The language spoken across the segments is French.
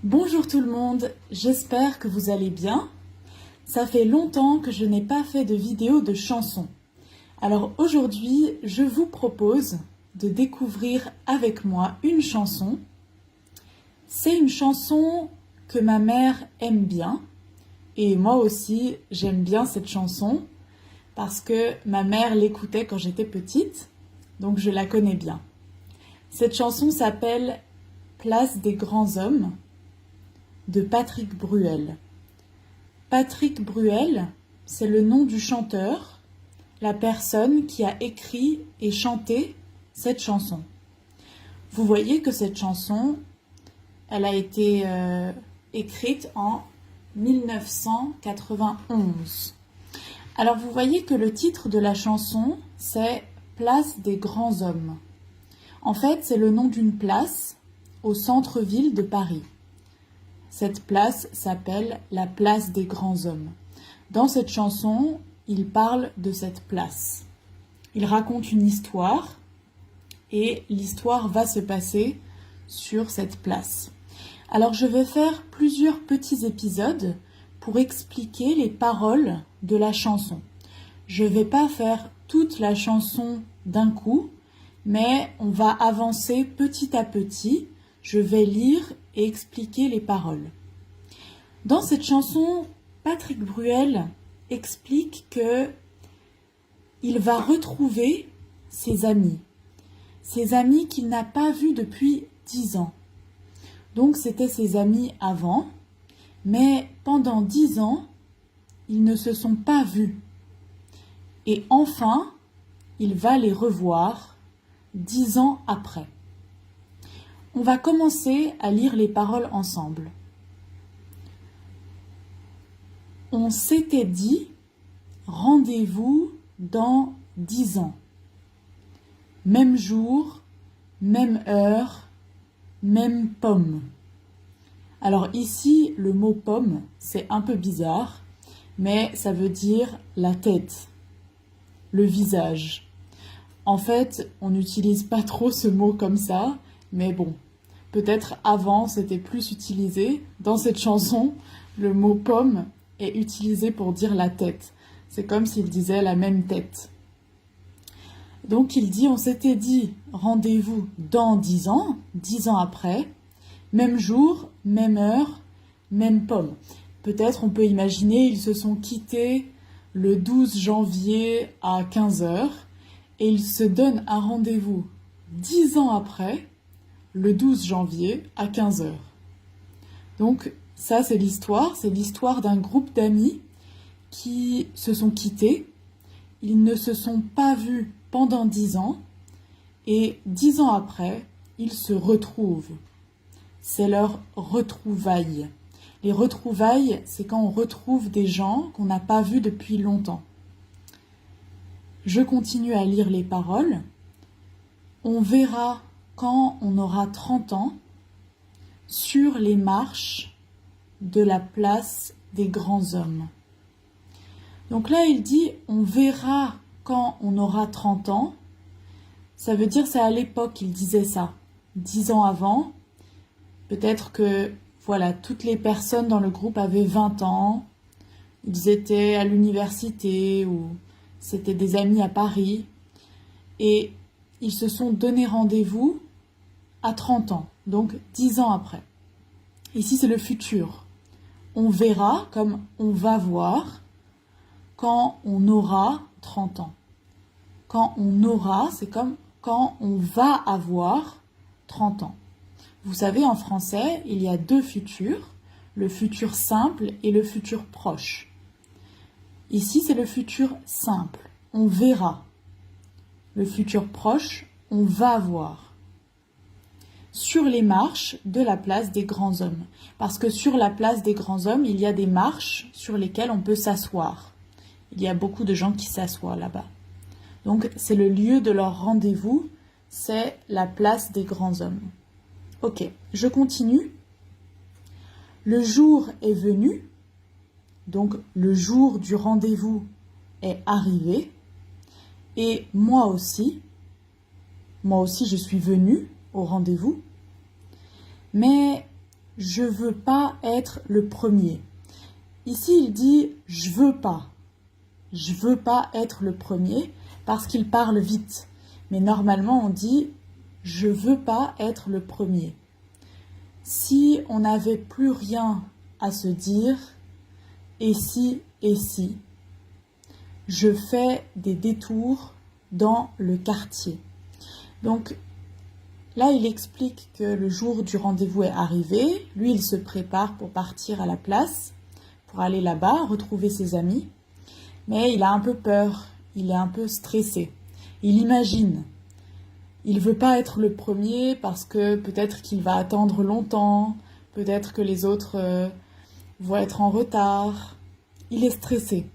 Bonjour tout le monde, j'espère que vous allez bien. Ça fait longtemps que je n'ai pas fait de vidéo de chansons. Alors aujourd'hui, je vous propose de découvrir avec moi une chanson. C'est une chanson que ma mère aime bien. Et moi aussi, j'aime bien cette chanson parce que ma mère l'écoutait quand j'étais petite, donc je la connais bien. Cette chanson s'appelle « Place des grands hommes » de Patrick Bruel. Patrick Bruel, c'est le nom du chanteur, la personne qui a écrit et chanté cette chanson. Vous voyez que cette chanson, elle a été écrite en 1991. Alors vous voyez que le titre de la chanson, c'est « Place des grands hommes ». En fait, c'est le nom d'une place au centre-ville de Paris. Cette place s'appelle la place des grands hommes. Dans cette chanson, il parle de cette place. Il raconte une histoire et l'histoire va se passer sur cette place. Alors je vais faire plusieurs petits épisodes pour expliquer les paroles de la chanson. Je ne vais pas faire toute la chanson d'un coup, mais on va avancer petit à petit. Je vais lire et expliquer les paroles. Dans cette chanson, Patrick Bruel explique que il va retrouver ses amis qu'il n'a pas vus depuis 10 ans. Donc c'était ses amis avant, mais pendant 10 ans, ils ne se sont pas vus. Et enfin, il va les revoir 10 ans après. On va commencer à lire les paroles ensemble. On s'était dit, rendez-vous dans 10 ans. Même jour, même heure, même pomme. Alors ici, le mot pomme, c'est un peu bizarre, mais ça veut dire la tête, le visage. En fait, on n'utilise pas trop ce mot comme ça, mais bon, peut-être avant c'était plus utilisé. Dans cette chanson, le mot pomme est utilisé pour dire la tête. C'est comme s'il disait la même tête. Donc il dit, on s'était dit rendez-vous dans 10 ans, 10 ans après, même jour, même heure, même pomme. Peut-être on peut imaginer, ils se sont quittés le 12 janvier à 15 h et ils se donnent un rendez-vous 10 ans après, le 12 janvier à 15 h. Donc ça c'est l'histoire d'un groupe d'amis qui se sont quittés. Ils ne se sont pas vus pendant 10 ans et 10 ans après, ils se retrouvent. C'est leur retrouvaille. Les retrouvailles, c'est quand on retrouve des gens qu'on n'a pas vus depuis longtemps. Je continue à lire les paroles. On verra quand on aura 30 ans sur les marches de la place des grands hommes. Donc là, il dit, on verra quand on aura 30 ans. Ça veut dire, c'est à l'époque qu'il disait ça. 10 ans avant, peut-être que voilà, toutes les personnes dans le groupe avaient 20 ans. Ils étaient à l'université ou c'était des amis à Paris. Et ils se sont donné rendez-vous à 30 ans, donc 10 ans après. Ici, c'est le futur. On verra comme on va voir quand on aura 30 ans. Quand on aura, c'est comme quand on va avoir 30 ans. Vous savez, en français, il y a deux futurs, le futur simple et le futur proche. Ici, c'est le futur simple. On verra. Le futur proche, on va voir. Sur les marches de la place des grands hommes. Parce que sur la place des grands hommes, il y a des marches sur lesquelles on peut s'asseoir. Il y a beaucoup de gens qui s'assoient là-bas. Donc, c'est le lieu de leur rendez-vous, c'est la place des grands hommes. Ok, je continue. Le jour est venu, donc le jour du rendez-vous est arrivé, et moi aussi je suis venue au rendez-vous, mais je veux pas être le premier. Ici, il dit je veux pas. Je veux pas être le premier parce qu'il parle vite. Mais normalement, on dit je veux pas être le premier. Si on n'avait plus rien à se dire, et si, je fais des détours dans le quartier. Donc là, il explique que le jour du rendez-vous est arrivé. Lui, il se prépare pour partir à la place, pour aller là-bas, retrouver ses amis. Mais il a un peu peur, il est un peu stressé. Il imagine. Il ne veut pas être le premier parce que peut-être qu'il va attendre longtemps, peut-être que les autres vont être en retard. Il est stressé.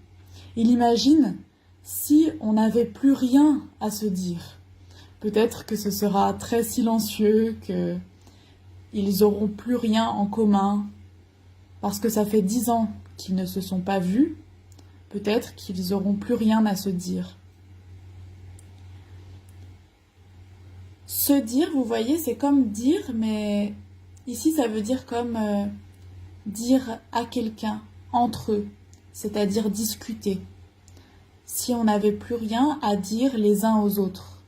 Il imagine si on n'avait plus rien à se dire. Peut-être que ce sera très silencieux, qu'ils n'auront plus rien en commun, parce que ça fait 10 ans qu'ils ne se sont pas vus. Peut-être qu'ils n'auront plus rien à se dire. Se dire, vous voyez, c'est comme dire, mais ici ça veut dire comme dire à quelqu'un, entre eux, c'est-à-dire discuter. Si on n'avait plus rien à dire les uns aux autres.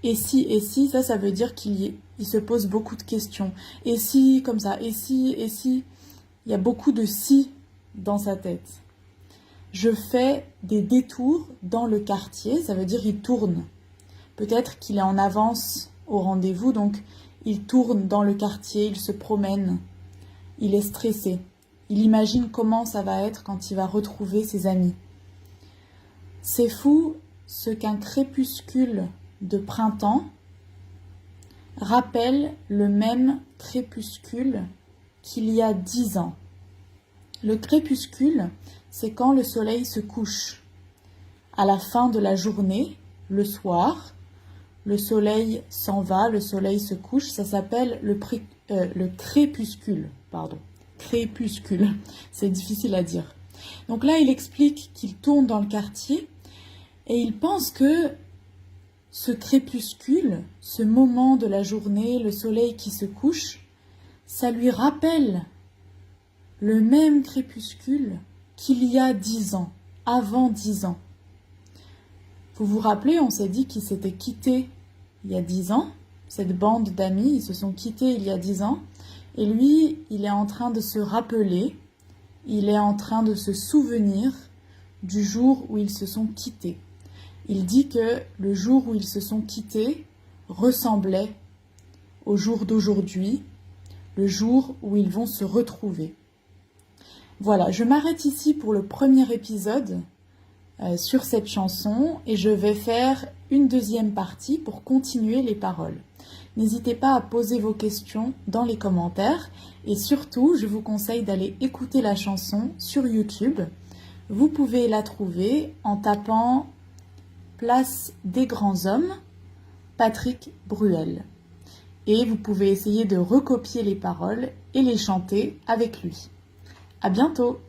Et si, ça veut dire qu'il se pose beaucoup de questions. Et si, comme ça, et si, il y a beaucoup de si dans sa tête. Je fais des détours dans le quartier, ça veut dire il tourne. Peut-être qu'il est en avance au rendez-vous, donc il tourne dans le quartier, il se promène, il est stressé. Il imagine comment ça va être quand il va retrouver ses amis. C'est fou ce qu'un crépuscule de printemps rappelle le même crépuscule qu'il y a 10 ans. Le crépuscule, c'est quand le soleil se couche. À la fin de la journée, le soir, le soleil s'en va, le soleil se couche, ça s'appelle le crépuscule. Crépuscule, c'est difficile à dire. Donc là, il explique qu'il tourne dans le quartier et il pense que ce crépuscule, ce moment de la journée, le soleil qui se couche, ça lui rappelle le même crépuscule qu'il y a 10 ans, avant 10 ans. Vous vous rappelez, on s'est dit qu'ils s'étaient quittés il y a 10 ans. Cette bande d'amis, ils se sont quittés il y a 10 ans. Et lui, il est en train de se rappeler, il est en train de se souvenir du jour où ils se sont quittés. Il dit que le jour où ils se sont quittés ressemblait au jour d'aujourd'hui, le jour où ils vont se retrouver. Voilà, je m'arrête ici pour le premier épisode sur cette chanson et je vais faire une deuxième partie pour continuer les paroles. N'hésitez pas à poser vos questions dans les commentaires et surtout, je vous conseille d'aller écouter la chanson sur YouTube. Vous pouvez la trouver en tapant Place des grands hommes, Patrick Bruel. Et vous pouvez essayer de recopier les paroles et les chanter avec lui. À bientôt!